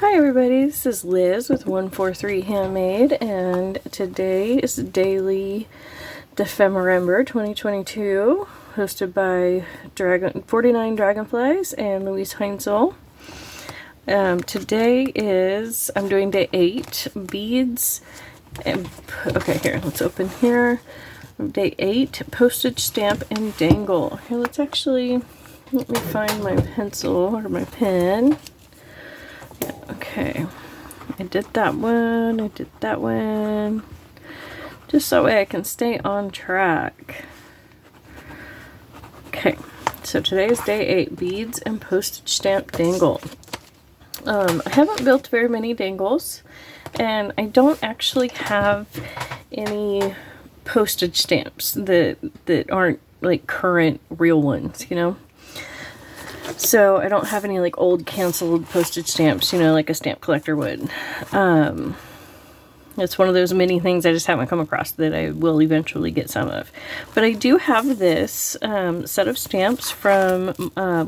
Hi everybody, this is Liz with 143 Handmade, and today is daily dephemerember 2022, hosted by 49 Dragonflies and Louise Heinzel. Today is, I'm doing day 8, beads, and, okay, here, let's open here. Day 8, postage stamp and dangle. Here, let me find my pencil or my pen. Yeah, okay. I did that one. Just so that way I can stay on track. Okay, so today is day 8, beads and postage stamp dangle. I haven't built very many dangles, and I don't actually have any postage stamps that aren't like current real ones, you know? So I don't have any like old canceled postage stamps, you know, like a stamp collector would. It's one of those many things I just haven't come across that I will eventually get some of. But I do have this set of stamps from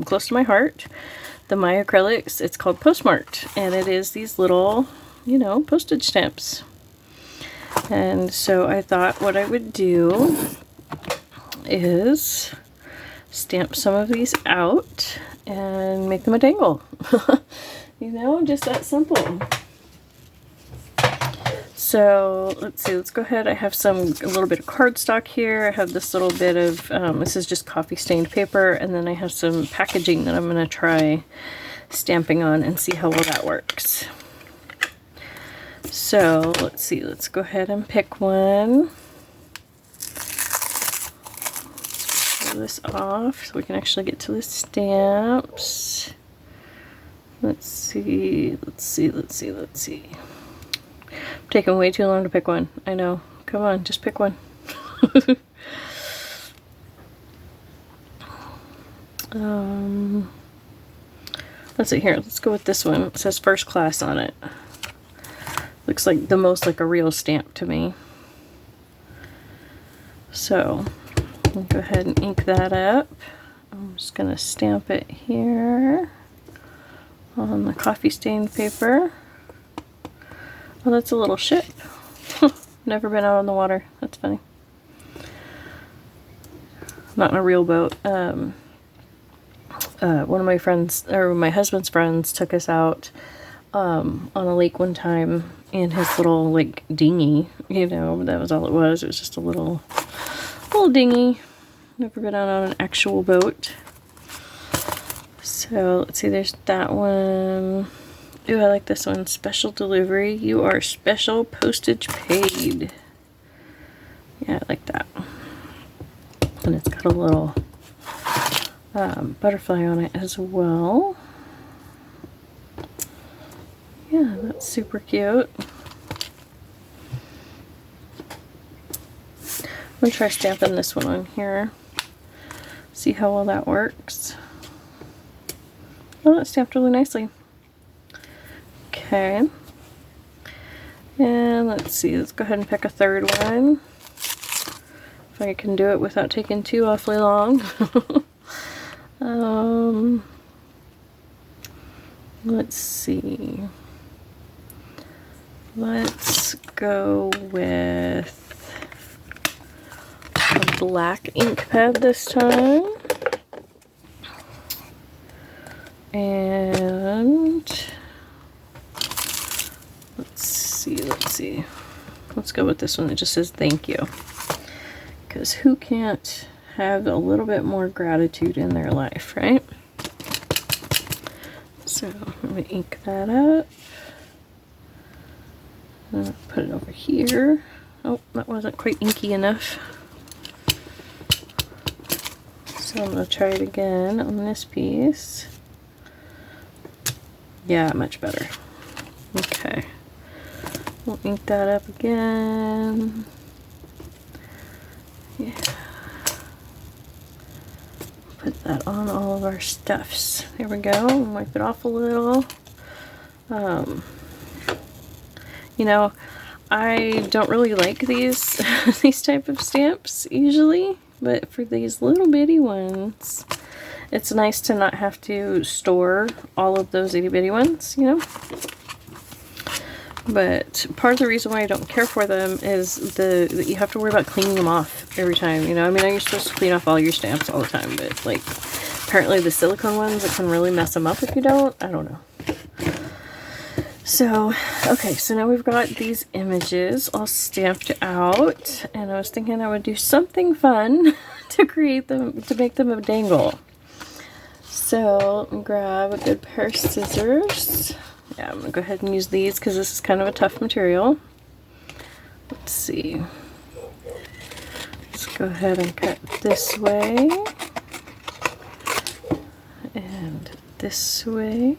Close to My Heart, the My Acrylics. It's called Postmarked, and it is these little, you know, postage stamps. And so I thought what I would do is stamp some of these out and make them a dangle. You know, just that simple. So let's see, let's go ahead. I have a little bit of cardstock here. I have this little bit of, this is just coffee stained paper, and then I have some packaging that I'm going to try stamping on and see how well that works. So let's see, let's go ahead and pick one. Pull this off so we can actually get to the stamps. Let's see. I'm taking way too long to pick one. I know. Come on, just pick one. Let's see here. Let's go with this one. It says first class on it. Looks like the most like a real stamp to me. So I'll go ahead and ink that up. I'm just going to stamp it here on the coffee stained paper. Oh, that's a little ship. Never been out on the water. That's funny. Not in a real boat. One of my friends, or my husband's friends, took us out on a lake one time in his little like dinghy. You know, that was all it was. It was just a little dinghy. Never been out on an actual boat. So let's see, there's that one. Ooh, I like this one. Special delivery. You are special, postage paid. Yeah, I like that. And it's got a little butterfly on it as well. Yeah, that's super cute. I'm going to try stamping this one on here. See how well that works. Oh, that stamped really nicely. Okay. And let's see, let's go ahead and pick a third one. If I can do it without taking too awfully long. Let's see. Let's go with a black ink pad this time. And let's see. Let's go with this one that just says thank you. Because who can't have a little bit more gratitude in their life, right? So I'm going to ink that up. Put it over here. Oh, that wasn't quite inky enough. So I'm going to try it again on this piece. Yeah, much better. Okay. We'll ink that up again. Yeah. Put that on all of our stuffs. There we go. Wipe it off a little. You know, I don't really like these these type of stamps usually, but for these little bitty ones, it's nice to not have to store all of those itty bitty ones, you know? But part of the reason why I don't care for them is that you have to worry about cleaning them off every time, you know? I mean, you're supposed to clean off all your stamps all the time, but like, apparently the silicone ones, it can really mess them up if you don't. I don't know. So, okay, so now we've got these images all stamped out, and I was thinking I would do something fun to create them, to make them a dangle. So, let me grab a good pair of scissors. Yeah, I'm gonna go ahead and use these because this is kind of a tough material. Let's see. Let's go ahead and cut this way. And this way.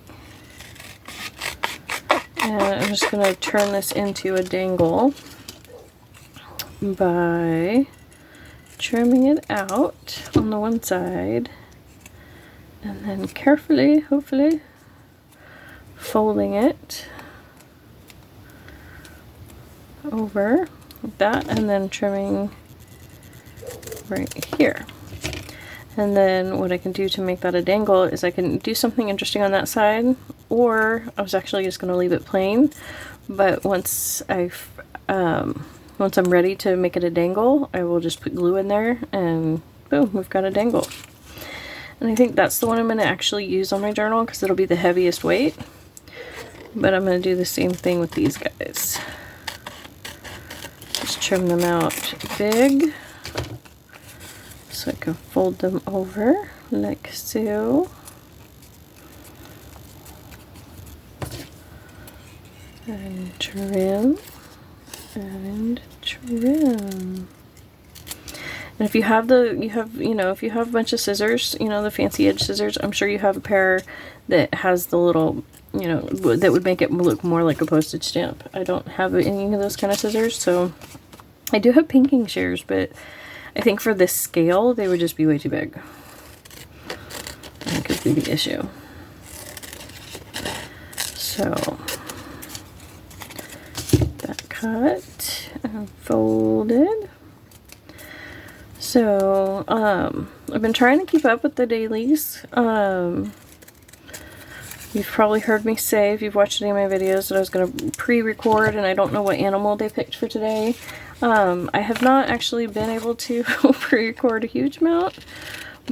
And I'm just going to turn this into a dangle by trimming it out on the one side and then carefully, hopefully, folding it over like that and then trimming right here. And then what I can do to make that a dangle is I can do something interesting on that side, or I was actually just going to leave it plain, but once I'm ready to make it a dangle, I will just put glue in there and boom, we've got a dangle. And I think that's the one I'm going to actually use on my journal because it'll be the heaviest weight. But I'm going to do the same thing with these guys. Just trim them out big. So I can fold them over like so. And trim. And trim. And if you have if you have a bunch of scissors, you know, the fancy edge scissors, I'm sure you have a pair that has the little, you know, that would make it look more like a postage stamp. I don't have any of those kind of scissors, so I do have pinking shears, but I think for this scale, they would just be way too big. That could be the issue. So, get that cut and folded. So, I've been trying to keep up with the dailies. You've probably heard me say, if you've watched any of my videos, that I was going to pre-record, and I don't know what animal they picked for today. I have not actually been able to pre-record a huge amount,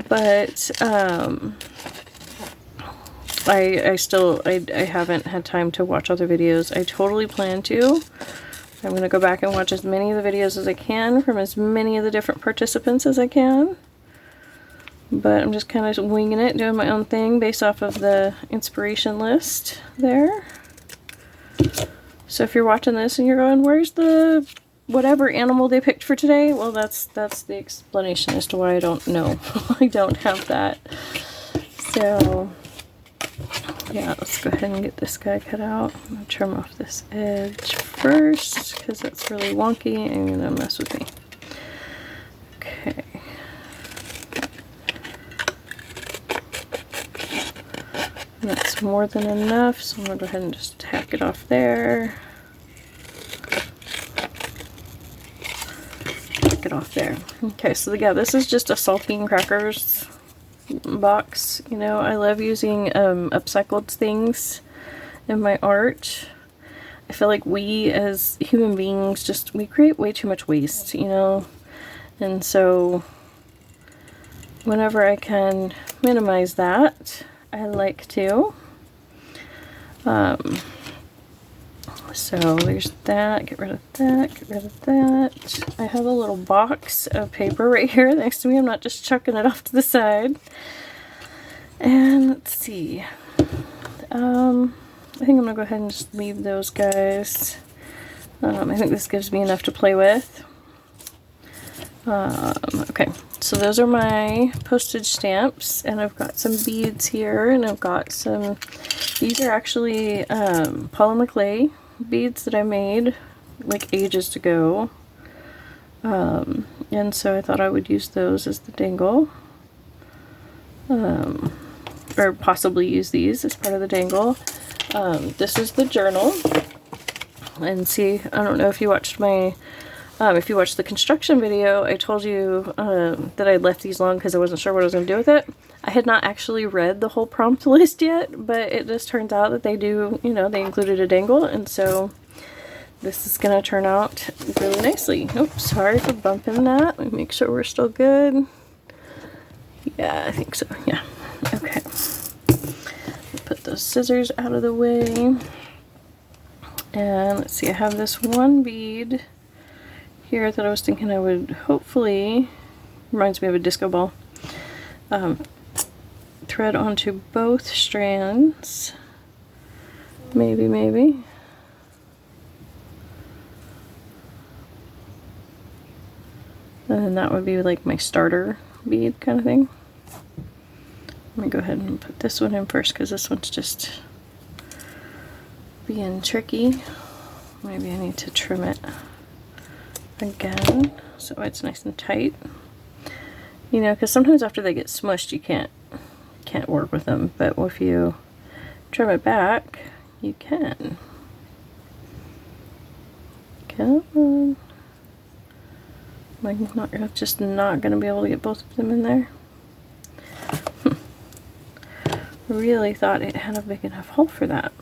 but I haven't had time to watch other videos. I totally plan to. I'm going to go back and watch as many of the videos as I can from as many of the different participants as I can. But I'm just kind of winging it, doing my own thing based off of the inspiration list there. So if you're watching this and you're going, where's the whatever animal they picked for today? Well, that's the explanation as to why I don't know. I don't have that. So yeah, let's go ahead and get this guy cut out. I'm going to trim off this edge first because that's really wonky and going to mess with me. Okay. That's more than enough, so I'm going to go ahead and just tack it off there. Tack it off there. Okay, so yeah, this is just a saltine crackers box. You know, I love using upcycled things in my art. I feel like we as human beings we create way too much waste, you know, and so whenever I can minimize that, I like to. So there's that, get rid of that, get rid of that. I have a little box of paper right here next to me. I'm not just chucking it off to the side. And let's see. I think I'm gonna go ahead and just leave those guys. I think this gives me enough to play with. Okay, so those are my postage stamps, and I've got some beads here, and I've got some, these are actually polymer clay beads that I made like ages ago, and so I thought I would use those as the dangle, or possibly use these as part of the dangle. This is the journal, and see, I don't know if you watched my if you watched the construction video, I told you that I left these long because I wasn't sure what I was going to do with it. I had not actually read the whole prompt list yet, but it just turns out that they do, you know, they included a dangle, and so this is gonna turn out really nicely. Oops, sorry for bumping that. Let me make sure we're still good. Yeah, I think so, yeah. Okay. Put those scissors out of the way. And let's see, I have this one bead here that I was thinking I would hopefully, reminds me of a disco ball, thread onto both strands. Maybe. And then that would be like my starter bead kind of thing. Let me go ahead and put this one in first because this one's just being tricky. Maybe I need to trim it again so it's nice and tight. You know, because sometimes after they get smushed you can't work with them, but if you trim it back you can. Come on. I'm just not going to be able to get both of them in there. Really thought it had a big enough hole for that.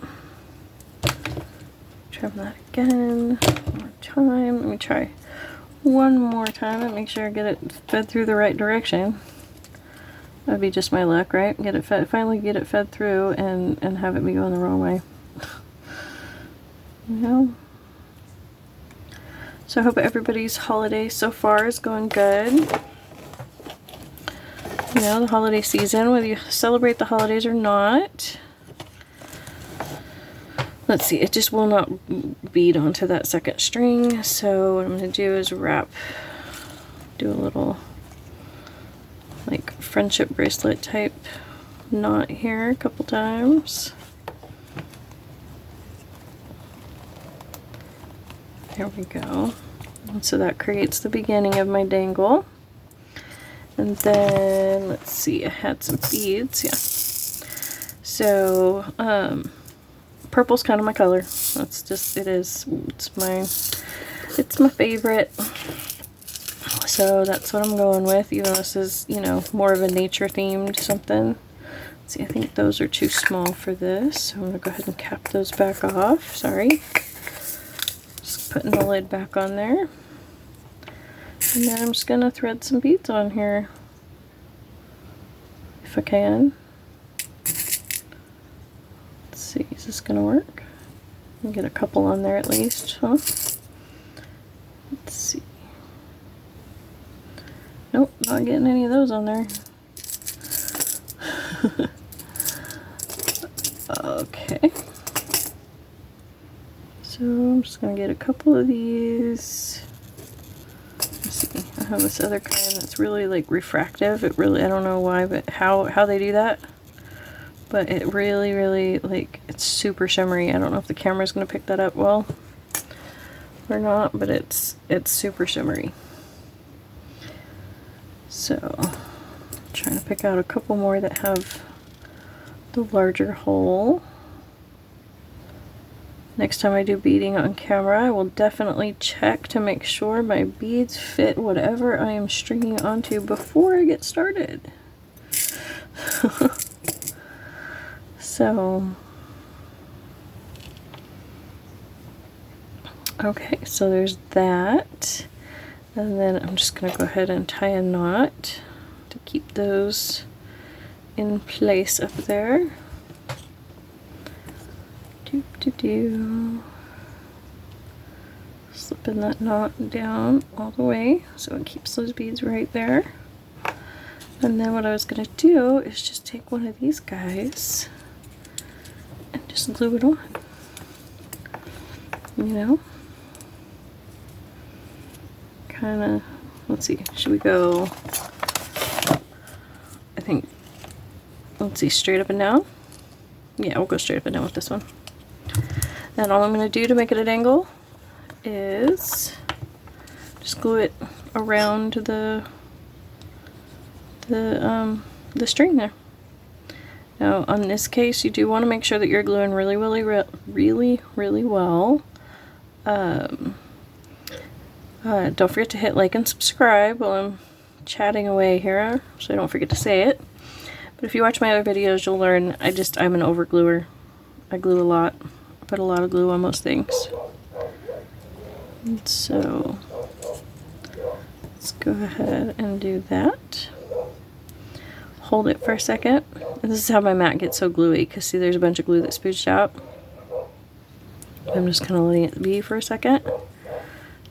Trim that again, one more time. Let me try one more time and make sure I get it fed through the right direction. That'd be just my luck, right? Get it fed, finally get it fed through and have it be going the wrong way. You know? So I hope everybody's holiday so far is going good. You know, the holiday season, whether you celebrate the holidays or not. Let's see, it just will not bead onto that second string. So what I'm going to do is do a little like friendship bracelet type knot here a couple times. There we go. And so that creates the beginning of my dangle. And then, let's see, I had some beads, yeah. So, purple's kind of my color. That's just, it's my favorite. So that's what I'm going with, even though this is, you know, more of a nature themed something. Let's see, I think those are too small for this. So I'm going to go ahead and cap those back off, sorry. Just putting the lid back on there. And then I'm just going to thread some beads on here, if I can. Let's see, is this going to work? I'll get a couple on there at least, huh? Let's see. Nope, not getting any of those on there. Okay. So I'm just going to get a couple of these. I have this other kind that's really like refractive. It really, I don't know why, but how they do that. But it really like, it's super shimmery. I don't know if the camera's going to pick that up well or not, but it's super shimmery. So I'm trying to pick out a couple more that have the larger hole. Next time I do beading on camera, I will definitely check to make sure my beads fit whatever I am stringing onto before I get started. So, okay, so there's that. And then I'm just going to go ahead and tie a knot to keep those in place up there. Slipping that knot down all the way so it keeps those beads right there. And then what I was going to do is just take one of these guys and just glue it on. You know? Kind of, let's see, should we go, I think, let's see, straight up and down? Yeah, we'll go straight up and down with this one. And all I'm going to do to make it a dangle is just glue it around the string there. Now, on this case, you do want to make sure that you're gluing really well. Don't forget to hit like and subscribe while I'm chatting away here, so I don't forget to say it. But if you watch my other videos, you'll learn I'm an over gluer. I glue a lot. I put a lot of glue on most things. And so let's go ahead and do that. Hold it for a second. And this is how my mat gets so gluey, because see there's a bunch of glue that spooched out. I'm just kind of letting it be for a second.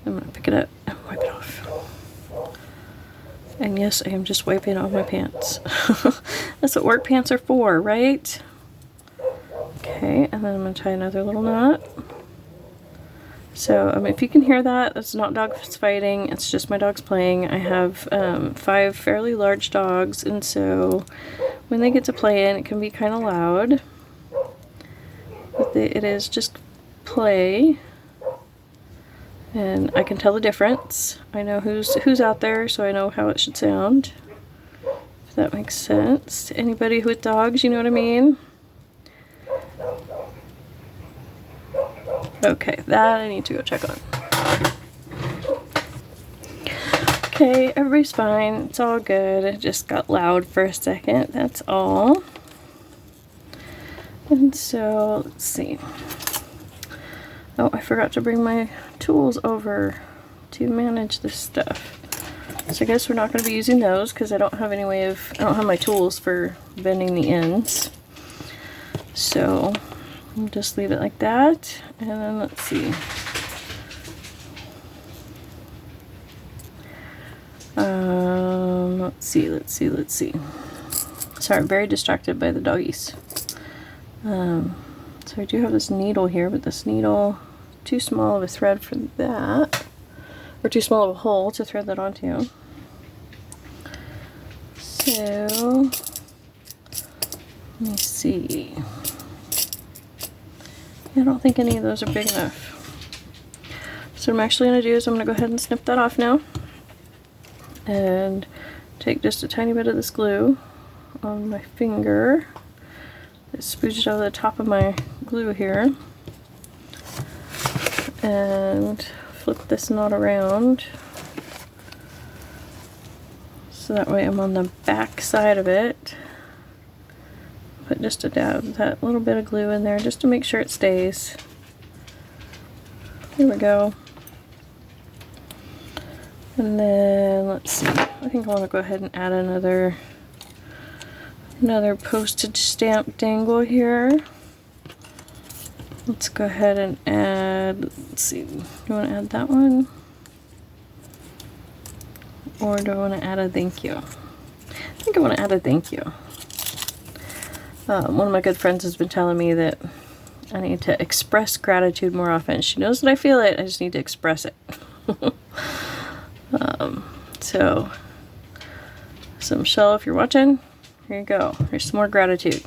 I'm going to pick it up and wipe it off. And yes, I am just wiping off my pants. That's what work pants are for, right? Okay, and then I'm going to tie another little knot. So if you can hear that, that's not dogs fighting, it's just my dogs playing. I have 5 fairly large dogs, and so when they get to play in, it can be kind of loud. But it is just play, and I can tell the difference. I know who's out there, so I know how it should sound, if that makes sense. Anybody with dogs, you know what I mean? Okay, that I need to go check on. Okay, everybody's fine. It's all good. It just got loud for a second. That's all. And so, let's see. Oh, I forgot to bring my tools over to manage this stuff. So I guess we're not going to be using those because I don't have any way of, I don't have my tools for bending the ends. So we'll just leave it like that. And then let's see. Let's see. Sorry, I'm very distracted by the doggies. So I do have this needle here, but this needle, too small of a thread for that, or too small of a hole to thread that onto. So, let me see. I don't think any of those are big enough. So what I'm actually going to do is I'm going to go ahead and snip that off now. And take just a tiny bit of this glue on my finger. It's spooged out of the top of my glue here. And flip this knot around. So that way I'm on the back side of it. Put just a dab of that little bit of glue in there just to make sure it stays. Here we go. And then let's see. I think I want to go ahead and add another postage stamp dangle here. Let's go ahead and add, let's see, do you want to add that one? Or do I want to add a thank you? I think I want to add a thank you. One of my good friends has been telling me that I need to express gratitude more often. She knows that I feel it, I just need to express it. So Michelle, if you're watching, here you go. Here's some more gratitude.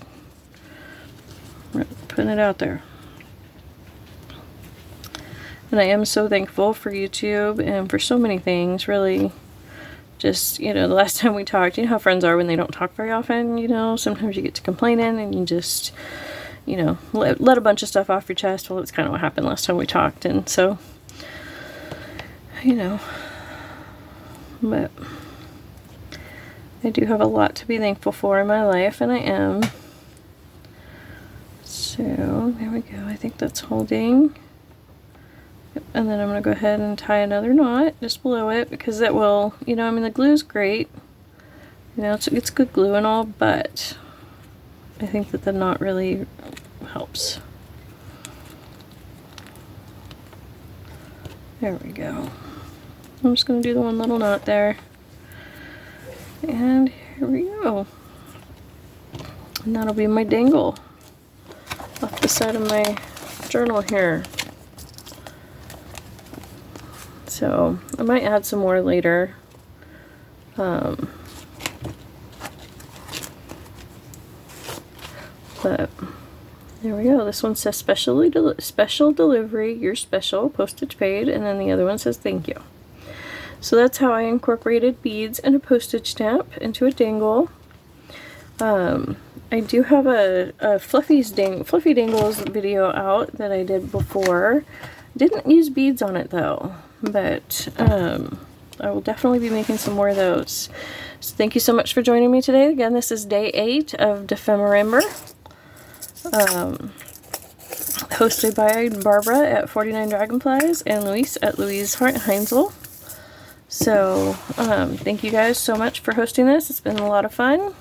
Putting it out there. And I am so thankful for YouTube and for so many things, really. Just, you know, the last time we talked, you know how friends are when they don't talk very often, you know, sometimes you get to complaining and you just, you know, let a bunch of stuff off your chest. Well, that's kind of what happened last time we talked, and so, you know, but I do have a lot to be thankful for in my life, and I am. So, there we go. I think that's holding. And then I'm going to go ahead and tie another knot just below it, because that will, you know, I mean, the glue is great. You know, it's good glue and all, but I think that the knot really helps. There we go. I'm just going to do the one little knot there. And here we go. And that'll be my dangle off the side of my journal here. So I might add some more later. But there we go. This one says special delivery, you're special, postage paid, and then the other one says thank you. So that's how I incorporated beads and a postage stamp into a dangle. I do have a Fluffy Dangles video out that I did before. Didn't use beads on it though, but I will definitely be making some more of those. So thank you so much for joining me today. Again, this is day 8 of dephemerember. hosted by Barbara at 49 Dragonflies and Louise at Louise Heinzel. So, thank you guys so much for hosting this. It's been a lot of fun.